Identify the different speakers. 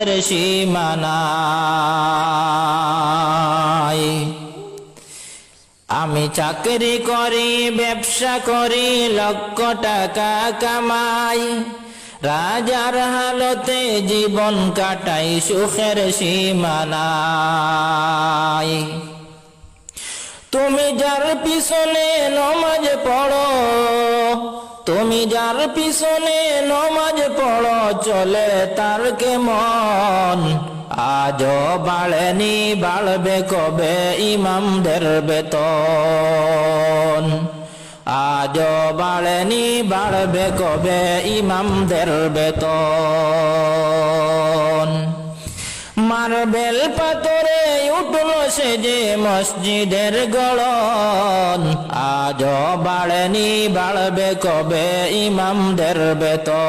Speaker 1: সীমানায়। আমি চাকরি করি, ব্যবসা করি, লক্ষ টাকা কামাই, রাজার হালতে জীবন কাটাই সুখের সীমানায়। তুমি যার পিছনে নমাজ পড়ো, তুমি যার পিছনে নমাজ পড়ো, চলে তার কেমন? আজও বাড়েনি, বাড়বে কবে ইমামদের বেতন? আজও বাড়েনি, বাড়বে কবে ইমামদের বেতন? মার্বেল পাথরে উঠল সে যে মসজিদের গড়ন, আজও বাড়েনি, বাড়বে কবে ইমামদের বেতন?